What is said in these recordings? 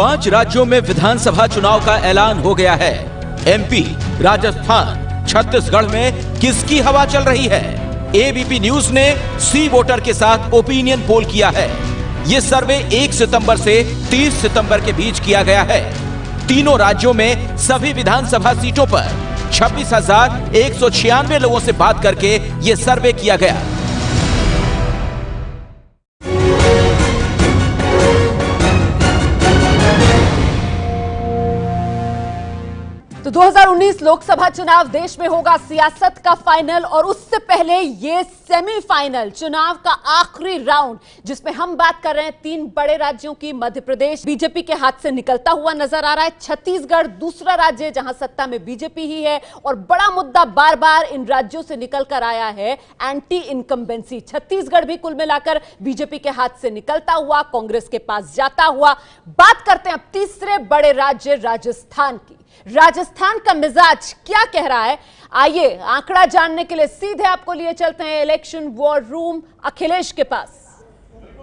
5 राज्यों में विधानसभा चुनाव का ऐलान हो गया है। एमपी, राजस्थान, छत्तीसगढ़ में किसकी हवा चल रही है? एबीपी न्यूज ने सी वोटर के साथ ओपिनियन पोल किया है। ये सर्वे 1 सितंबर से 30 सितंबर के बीच किया गया है। तीनों राज्यों में सभी विधानसभा सीटों पर 26,196 लोगों से बात करके ये सर्वे किया गया। तो 2019 लोकसभा चुनाव देश में होगा सियासत का फाइनल, और उससे पहले ये सेमीफाइनल चुनाव का आखिरी राउंड, जिसमें हम बात कर रहे हैं 3 बड़े राज्यों की। मध्य प्रदेश बीजेपी के हाथ से निकलता हुआ नजर आ रहा है। छत्तीसगढ़ दूसरा राज्य जहां सत्ता में बीजेपी ही है, और बड़ा मुद्दा बार बार इन राज्यों से निकल कर आया है, एंटी इनकम्बेंसी। छत्तीसगढ़ भी कुल मिलाकर बीजेपी के हाथ से निकलता हुआ कांग्रेस के पास जाता हुआ। बात करते हैं अब तीसरे बड़े राज्य राजस्थान की। राजस्थान का मिजाज क्या कह रहा है, आइए आंकड़ा जानने के लिए सीधे आपको लिए चलते हैं इलेक्शन वॉर रूम अखिलेश के पास।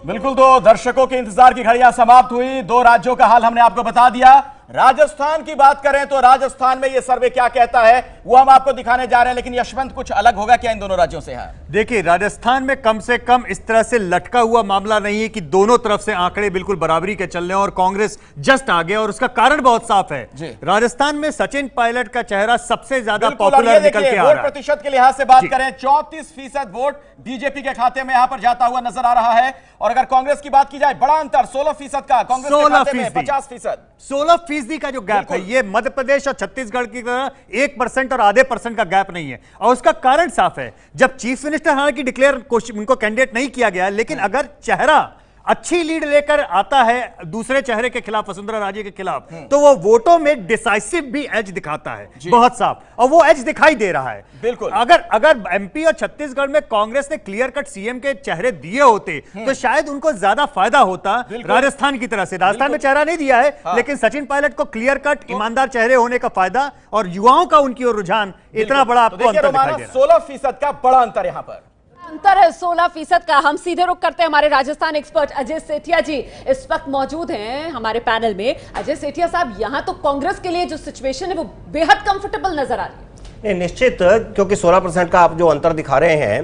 बिल्कुल, तो दर्शकों के इंतजार की घड़ियां समाप्त हुई। 2 राज्यों का हाल हमने आपको बता दिया। राजस्थान की बात करें तो राजस्थान में यह सर्वे क्या कहता है वो हम आपको दिखाने जा रहे हैं, लेकिन यशवंत कुछ अलग होगा क्या इन दोनों राज्यों से? है देखिए, राजस्थान में कम से कम इस तरह से लटका हुआ मामला नहीं है कि दोनों तरफ से आंकड़े बिल्कुल बराबरी के चल रहे हैं और कांग्रेस जस्ट आगे, और उसका कारण बहुत साफ है। राजस्थान में सचिन पायलट का चेहरा सबसे ज्यादा पॉपुलर निकल के आ रहा है। वोट प्रतिशत के लिहाज से बात करें, 34% वोट बीजेपी के खाते में यहां पर जाता हुआ नजर आ रहा है। और अगर कांग्रेस की बात की जाए, बड़ा अंतर 16% का, कांग्रेस के खाते में 50%। 16% का जो गैप है, ये मध्य प्रदेश और छत्तीसगढ़ की तरह 1% और आधे % का गैप नहीं है। और उसका कारण साफ है, जब चीफ मिनिस्टर हालांकि डिक्लेयर उनको कैंडिडेट नहीं किया गया, लेकिन अगर चेहरा अच्छी लीड लेकर आता है दूसरे चेहरे के खिलाफ, वसुंधरा राजे के खिलाफ, तो वो वोटों में डिसाइसिव भी एज दिखाता है, बहुत साफ, और वो एज दिखाई दे रहा है। बिल्कुल, अगर एमपी और छत्तीसगढ़ में कांग्रेस ने क्लियर कट सीएम के चेहरे दिए होते तो शायद उनको ज्यादा फायदा होता राजस्थान की तरह से। राजस्थान में चेहरा नहीं दिया है, लेकिन सचिन पायलट को क्लियर कट ईमानदार चेहरे होने का फायदा और युवाओं का उनकी ओर रुझान इतना बड़ा आपको अंतर दिखाई दे रहा है। 16% का बड़ा अंतर यहां पर अंतर है, 16% का। हम सीधे रुक करते हैं, हमारे राजस्थान एक्सपर्ट अजय सेठिया जी इस वक्त मौजूद हैं हमारे पैनल में। अजय सेठिया साहब, यहां तो कांग्रेस के लिए जो सिचुएशन है वो बेहद कंफर्टेबल नजर आ रही है। निश्चित, क्योंकि 16% का आप जो अंतर दिखा रहे हैं,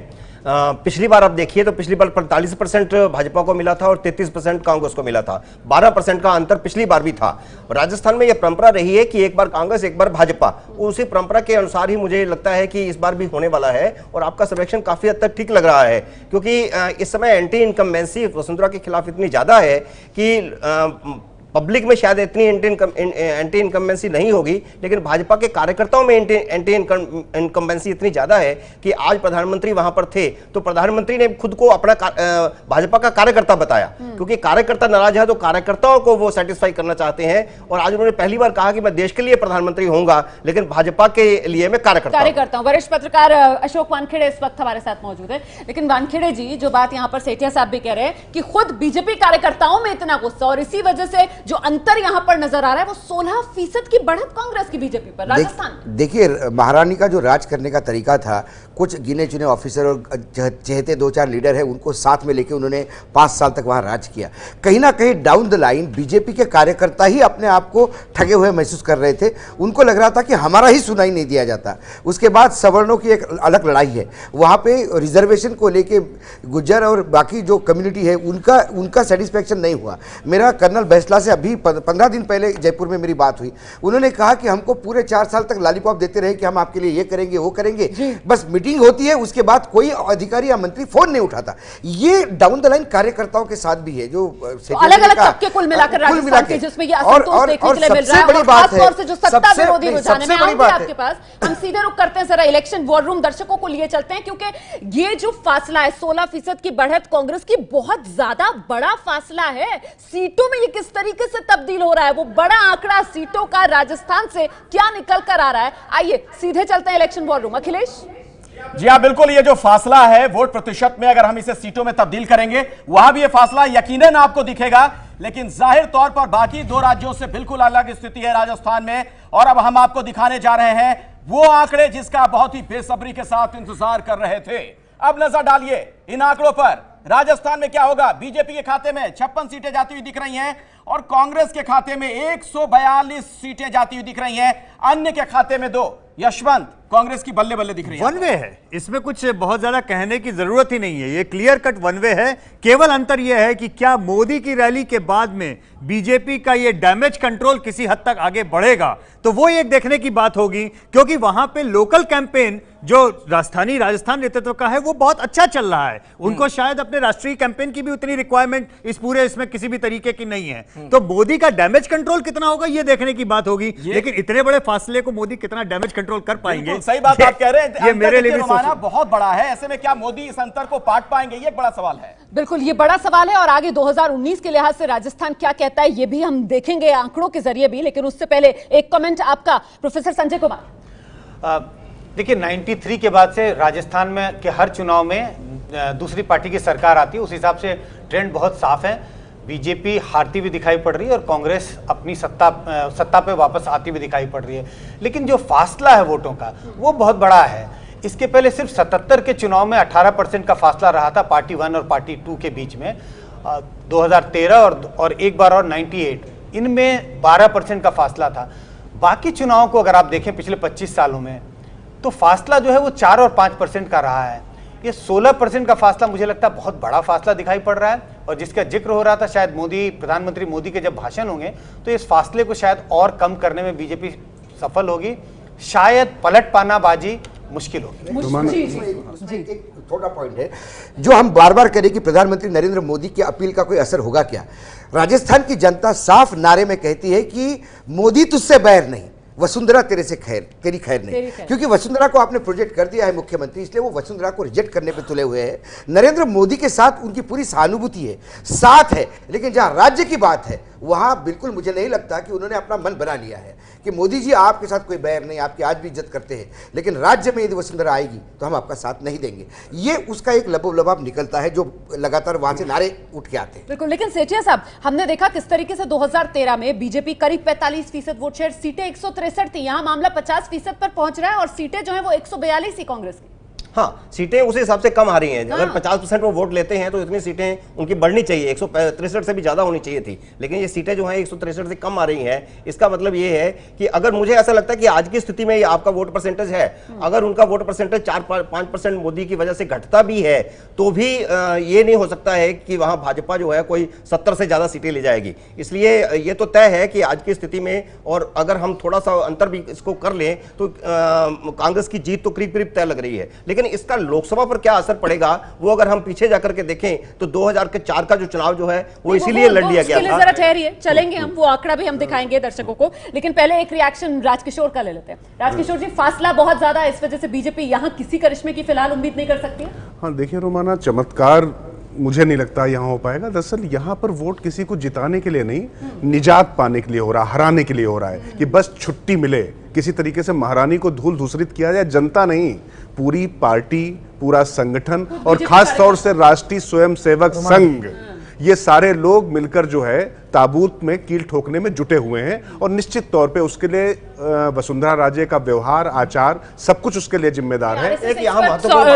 पिछली बार आप देखिए तो पिछली बार 45% भाजपा को मिला था और 33% कांग्रेस को मिला था। 12% का अंतर पिछली बार भी था। राजस्थान में यह परंपरा रही है कि एक बार कांग्रेस एक बार भाजपा, उसी परंपरा के अनुसार ही मुझे लगता है कि इस बार भी होने वाला है। और आपका सर्वेक्षण काफी हद तक ठीक लग रहा है, क्योंकि इस समय एंटी इनकम्बेंसी वसुंधरा के खिलाफ इतनी ज्यादा है कि पब्लिक में शायद इतनी एंटी इनकम्बेंसी नहीं होगी, लेकिन भाजपा के कार्यकर्ताओं में एंटी इनकम्बेंसी इतनी ज्यादा है कि आज प्रधानमंत्री वहां पर थे तो प्रधानमंत्री ने खुद को अपना भाजपा का कार्यकर्ता बताया, क्योंकि कार्यकर्ता नाराज है तो कार्यकर्ताओं को वो सेटिस्फाई करना चाहते हैं। और आज उन्होंने पहली बार कहा कि मैं देश के लिए प्रधानमंत्री होऊंगा, लेकिन भाजपा के लिए मैं कार्यकर्ता हूं। वरिष्ठ पत्रकार अशोक वानखेड़े इस वक्त हमारे साथ मौजूद है। लेकिन वानखेड़े जी, जो बात यहाँ पर सेठिया साहब भी कह रहे हैं कि खुद बीजेपी कार्यकर्ताओं में इतना गुस्सा, और इसी वजह से जो अंतर यहां पर नजर आ रहा है वो 16% की बढ़त कांग्रेस की बीजेपी पर राजस्थान। देखिए, महारानी का जो राज करने का तरीका था, कुछ गिने चुने ऑफिसर और चहेते 2-4 लीडर हैं, उनको साथ में लेके उन्होंने 5 साल तक वहां राज किया। कहीं ना कहीं डाउन द लाइन बीजेपी के कार्यकर्ता ही अपने आप को ठगे हुए महसूस कर रहे थे। उनको लग रहा था कि हमारा ही सुनाई नहीं दिया जाता। उसके बाद सवर्णों की एक अलग लड़ाई है, वहां पे रिजर्वेशन को लेके गुज्जर और बाकी जो कम्युनिटी है उनका सेटिस्फेक्शन नहीं हुआ। मेरा कर्नल बैसला से अभी 15 दिन पहले जयपुर में मेरी बात हुई। उन्होंने कहा कि हमको पूरे 4 साल तक लॉलीपॉप देते रहे कि हम आपके लिए ये करेंगे वो करेंगे, बस मीटिंग होती है उसके बाद कोई अधिकारी या मंत्री फोन नहीं उठाता। ये डाउन द लाइन कार्यकर्ताओं के साथ भी है, जो अलग-अलग तबके कुल मिलाकर राजस्थान के जिसमें ये असंतोष देखने के लिए मिल रहा है। बड़ी बात है, खास तौर से जो सत्ता विरोधी रुझान है, मैं आऊंगी आपके पास। हम सीधे रुक करते हैं, जरा इलेक्शन वॉर रूम दर्शकों को लिए चलते हैं, क्योंकि ये जो फासला है 16% की बढ़त कांग्रेस की, बहुत ज्यादा बड़ा फासला है। सीटों में ये किस तरीके से तब्दील हो रहा है, वो बड़ा आंकड़ा सीटों का राजस्थान से क्या निकल कर आ रहा है, आइए सीधे चलते हैं election war room. Akhilesh ji हाँ, बिल्कुल, ये जो फासला है वोट प्रतिशत में, अगर हम इसे सीटों में तब्दील करेंगे वहां भी ये फासला यकीनन आपको दिखेगा, लेकिन जाहिर तौर पर बाकी 2 राज्यों से बिल्कुल अलग स्थिति है राजस्थान में। और अब हम आपको दिखाने जा रहे हैं वो आंकड़े जिसका बहुत ही बेसब्री के साथ इंतजार कर रहे थे। अब नजर डालिए इन आंकड़ों पर। राजस्थान में क्या होगा? बीजेपी के खाते में 56 सीटें जाती हुई दिख रही हैं और कांग्रेस के खाते में 142 सीटें जाती हुई दिख रही हैं, अन्य के खाते में 2। यशवंत, कांग्रेस की बल्ले बल्ले दिख रही है। वन वे है, इसमें कुछ बहुत ज्यादा कहने की जरूरत ही नहीं है, ये क्लियर कट वन वे है। केवल अंतर यह है कि क्या मोदी की रैली के बाद में बीजेपी का ये डैमेज कंट्रोल किसी हद तक आगे बढ़ेगा, तो वो एक देखने की बात होगी, क्योंकि वहां पे लोकल कैंपेन जो राजधानी राजस्थान नेतृत्व का है वो बहुत अच्छा चल रहा है। उनको शायद अपने राष्ट्रीय कैंपेन की भी उतनी रिक्वायरमेंट इस पूरे इसमें किसी भी तरीके की नहीं है। तो मोदी का डैमेज कंट्रोल कितना होगा ये देखने की बात होगी, लेकिन इतने बड़े फासले को मोदी कितना डैमेज कंट्रोल कर पाएंगे, सही बात आप कह रहे हैं। ये मेरे लिए भी बहुत बड़ा है, ऐसे में क्या मोदी इस अंतर को पाट पाएंगे, ये एक बड़ा सवाल है। बिल्कुल, ये बड़ा सवाल है और आगे 2019 के लिहाज से राजस्थान क्या कहता है ये भी हम देखेंगे आंकड़ों के जरिए भी, लेकिन उससे पहले एक कमेंट आपका प्रोफेसर संजय कुमार। देखिए 93 के बाद से राजस्थान में के हर चुनाव में दूसरी पार्टी की सरकार आती है, उस हिसाब से ट्रेंड बहुत साफ है। बीजेपी हारती हुई दिखाई पड़ रही है और कांग्रेस अपनी सत्ता पे वापस आती हुई दिखाई पड़ रही है। लेकिन जो फासला है वोटों का वो बहुत बड़ा है। इसके पहले सिर्फ 77 के चुनाव में 18% का फासला रहा था पार्टी 1 और पार्टी 2 के बीच में। 2013 और एक बार और 98, इनमें 12% का फासला था। बाकी चुनावों को अगर आप देखें पिछले 25 सालों में, तो फासला जो है वो 4 और 5% का रहा है। ये 16% का फासला मुझे लगता है बहुत बड़ा फासला दिखाई पड़ रहा है, और जिसका जिक्र हो रहा था शायद प्रधानमंत्री मोदी के जब भाषण होंगे तो इस फासले को शायद और कम करने में बीजेपी सफल होगी। शायद पलट पाना बाजी मुश्किल होगी। एक थोड़ा पॉइंट है जो हम बार बार करें कि प्रधानमंत्री नरेंद्र मोदी की अपील का कोई असर होगा क्या। राजस्थान की जनता साफ नारे में कहती है कि मोदी तुझसे बैर नहीं, वसुंधरा तेरे से तेरी खैर नहीं, क्योंकि वसुंधरा को आपने प्रोजेक्ट कर दिया है मुख्यमंत्री, इसलिए वो वसुंधरा को रिजेक्ट करने पे तुले हुए हैं। नरेंद्र मोदी के साथ उनकी पूरी सहानुभूति है, साथ है, लेकिन जहां राज्य की बात है वहां बिल्कुल मुझे नहीं लगता कि उन्होंने अपना मन बना लिया है कि मोदी जी आपके साथ कोई बैर नहीं, आपकी आज भी इज्जत करते हैं, लेकिन राज्य में यदि वसुंधरा आएगी तो हम आपका साथ नहीं देंगे। ये उसका एक लबोलबाब निकलता है जो लगातार वहां से नारे उठ के आते हैं। बिल्कुल, लेकिन सेठिया साहब, हमने देखा किस तरीके से 2013 में बीजेपी करीब 45% वोट शेयर, सीटें 163 थी, यहां मामला 50% पर पहुंच रहा है और सीटें जो है वो 142 ही कांग्रेस की। हाँ, सीटें उस हिसाब से कम आ रही हैं। अगर 50% वो वोट लेते हैं तो इतनी सीटें उनकी बढ़नी चाहिए, 163 से भी ज्यादा होनी चाहिए थी, लेकिन ये सीटें जो हैं 163 से कम आ रही हैं। इसका मतलब ये है कि अगर मुझे ऐसा लगता है कि आज की स्थिति में ये आपका वोट परसेंटेज है, अगर उनका वोट परसेंटेज 4-5% मोदी की वजह से घटता भी है तो भी ये नहीं हो सकता है कि वहां भाजपा जो है कोई 70 से ज्यादा सीटें ले जाएगी। इसलिए ये तो तय है कि आज की स्थिति में, और अगर हम थोड़ा सा अंतर भी इसको कर लें तो कांग्रेस की जीत तो करीब करीब तय लग रही है। लेकिन इसका लोकसभा पर क्या असर पड़ेगा वो अगर हम पीछे जाकर के देखें तो 2004 का जो चुनाव जो है वो इसीलिए लड़ लिया गया था। जरा ठहरिए, चलेंगे हम, वो आंकड़ा भी हम दिखाएंगे दर्शकों को, लेकिन पहले एक रिएक्शन राजकिशोर का ले लेते हैं। राजकिशोर जी, फासला बहुत ज्यादा है, इस वजह से बीजेपी यहां किसी करिश्मे की फिलहाल उम्मीद नहीं कर सकती है। हाँ देखिए रोमाना, चमत्कार मुझे नहीं लगता यहाँ हो पाएगा। दरअसल यहाँ पर वोट किसी को जिताने के लिए नहीं, निजात पाने के लिए हो रहा, हराने के लिए हो रहा है कि बस छुट्टी मिले, किसी तरीके से महारानी को धूल धूसरित किया जाए। जनता नहीं, पूरी पार्टी, पूरा संगठन और खास तौर से राष्ट्रीय स्वयंसेवक संघ, ये सारे लोग मिलकर जो है ताबूत में कील ठोकने में जुटे हुए हैं, और निश्चित तौर पे उसके लिए वसुंधरा राजे का व्यवहार, आचार, सब कुछ उसके लिए जिम्मेदार है।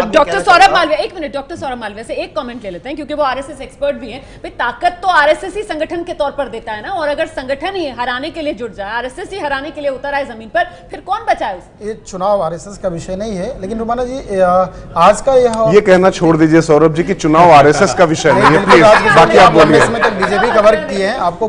डॉक्टर सौरभ मालवीय, एक मिनट, डॉक्टर सौरभ मालवीय से एक कमेंट ले लेते हैं क्योंकि वो आरएसएस एक्सपर्ट भी हैं। भाई ताकत तो आरएसएस ही संगठन के तौर पर देता है ना, और अगर संगठन ही हराने के लिए जुट जाए, आरएसएस ही हराने के लिए उतर आए जमीन पर, फिर कौन बचाए उसे? ये चुनाव आरएसएस का विषय नहीं है, लेकिन रुमाना जी आज का ये कहना छोड़ दीजिए सौरभ जी कि चुनाव आरएसएस का विषय नहीं है, प्लीज। बाकी आप बोलिए। इसमें तक बीजेपी का वर्क किए हैं, आपको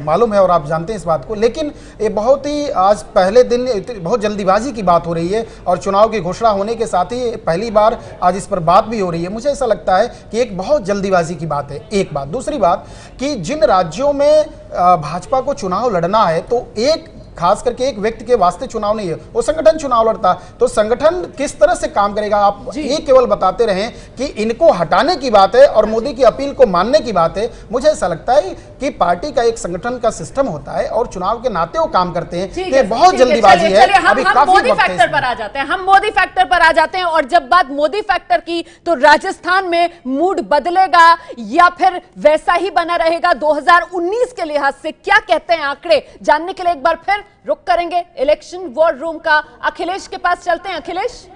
मालूम है और आप जानते हैं इस बात को, लेकिन ये बहुत ही आज पहले दिन बहुत जल्दीबाजी की बात हो रही है और चुनाव की घोषणा होने के साथ ही पहली बार आज इस पर बात भी हो रही है। मुझे ऐसा लगता है कि एक बहुत जल्दीबाजी की बात है, एक बात। दूसरी बात कि जिन राज्यों में भाजपा को चुनाव लड़ना है तो एक खास करके एक व्यक्ति के वास्ते चुनाव नहीं है, वो संगठन चुनाव लड़ता है, तो संगठन किस तरह से काम करेगा। आप ये केवल बताते रहें कि इनको हटाने की बात है और मोदी की अपील को मानने की बात है। मुझे ऐसा लगता है कि पार्टी का एक संगठन का सिस्टम होता है और चुनाव के नाते वो काम करते हैं। ये बहुत जल्दीबाजी है। अभी हम मोदी फैक्टर पर आ जाते हैं, और जब बात मोदी फैक्टर की तो राजस्थान में मूड बदलेगा या फिर वैसा ही बना रहेगा 2019 के लिहाज से? क्या कहते हैं आंकड़े, जानने के लिए एक बार फिर रुक करेंगे इलेक्शन वॉर रूम का। अखिलेश के पास चलते हैं। अखिलेश,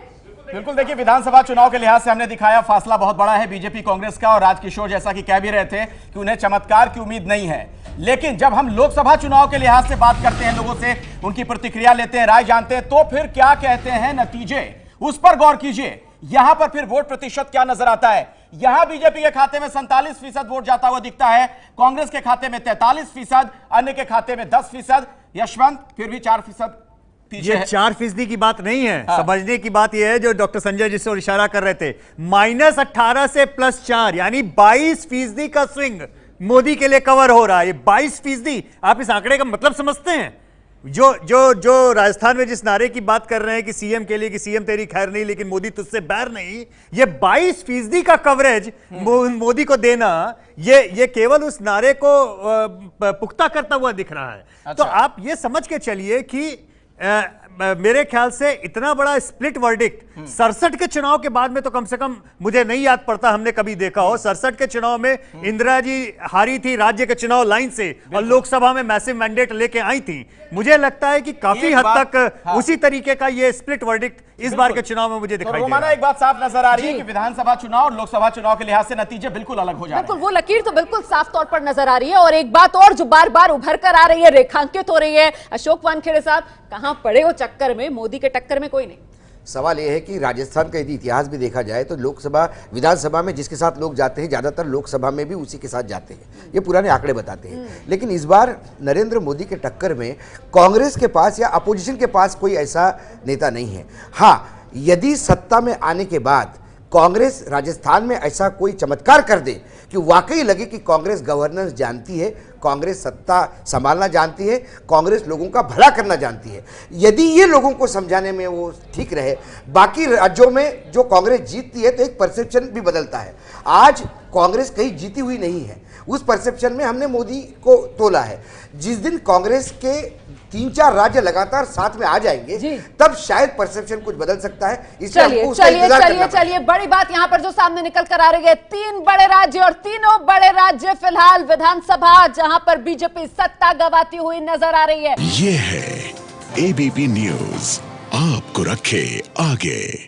बिल्कुल, देखिए विधानसभा चुनाव के लिहाज से हमने दिखाया फासला बहुत बड़ा है बीजेपी कांग्रेस का, और राजकिशोर जैसा कि कह भी रहे थे कि उन्हें चमत्कार की उम्मीद नहीं है। लेकिन जब हम लोकसभा चुनाव के लिहाज से बात करते हैं, लोगों से उनकी प्रतिक्रिया लेते हैं, राय जानते हैं, तो फिर क्या कहते हैं नतीजे, उस पर गौर कीजिए। यहां पर फिर वोट प्रतिशत क्या नजर आता है। यहां बीजेपी के खाते में 47% वोट जाता हुआ दिखता है, कांग्रेस के खाते में 43%, अन्य के खाते में 10%। यशवंत फिर भी 4% पीछे। ये 4% की बात नहीं है, समझने की बात यह है जो डॉक्टर संजय जिस ओर इशारा कर रहे थे, -18 से +4 यानी 22% का स्विंग मोदी के लिए कवर हो रहा है। ये 22%, आप इस आंकड़े का मतलब समझते हैं? जो राजस्थान में जिस नारे की बात कर रहे हैं कि सीएम के लिए कि सीएम तेरी खैर नहीं लेकिन मोदी तुझसे बैर नहीं, ये 22% का कवरेज मोदी को देना, ये केवल उस नारे को पुख्ता करता हुआ दिख रहा है। अच्छा। तो आप ये समझ के चलिए कि मेरे ख्याल से इतना बड़ा स्प्लिट वर्डिक्ट 67 के चुनाव के बाद में तो कम से कम मुझे नहीं याद पड़ता हमने कभी देखा हो। 67 के चुनाव में इंदिरा जी हारी थी राज्य के चुनाव लाइन से और लोकसभा में मैसिव मैंडेट लेके आई थी। मुझे लगता है कि काफी हद तक उसी तरीके का ये स्प्लिट वर्डिक्ट इस बार के चुनाव में मुझे दिखाई दे रहा है। एक बात साफ नजर आ रही है कि विधानसभा चुनाव और लोकसभा चुनाव के लिहाज से नतीजे बिल्कुल अलग हो जाए। बिल्कुल, वो लकीर तो बिल्कुल साफ तौर पर नजर आ रही है। और एक बात और जो बार बार उभर कर आ रही है, रेखांकित हो रही है, अशोक वानखेड़े साहब, कहां पड़े हो चक्कर में, मोदी के टक्कर में कोई नहीं। सवाल यह है कि राजस्थान का यदि इतिहास भी देखा जाए तो लोकसभा विधानसभा में जिसके साथ लोग जाते हैं ज़्यादातर लोकसभा में भी उसी के साथ जाते हैं, ये पुराने आंकड़े बताते हैं। लेकिन इस बार नरेंद्र मोदी के टक्कर में कांग्रेस के पास या अपोजिशन के पास कोई ऐसा नेता नहीं है। हाँ, यदि सत्ता में आने के बाद कांग्रेस राजस्थान में ऐसा कोई चमत्कार कर दे कि वाकई लगे कि कांग्रेस गवर्नेंस जानती है, कांग्रेस सत्ता संभालना जानती है, कांग्रेस लोगों का भला करना जानती है, यदि ये लोगों को समझाने में वो ठीक रहे, बाकी राज्यों में जो कांग्रेस जीतती है तो एक परसेप्शन भी बदलता है। आज कांग्रेस कहीं जीती हुई नहीं है, उस परसेप्शन में हमने मोदी को तोला है। जिस दिन कांग्रेस के 3-4 राज्य लगातार साथ में आ जाएंगे तब शायद परसेप्शन कुछ बदल सकता है। चलिए बड़ी बात यहां पर जो सामने निकल कर आ रही है, 3 बड़े राज्य और तीनों बड़े राज्य फिलहाल विधानसभा जहां पर बीजेपी सत्ता गंवाती हुई नजर आ रही है। ये है एबीपी न्यूज, आपको रखे आगे।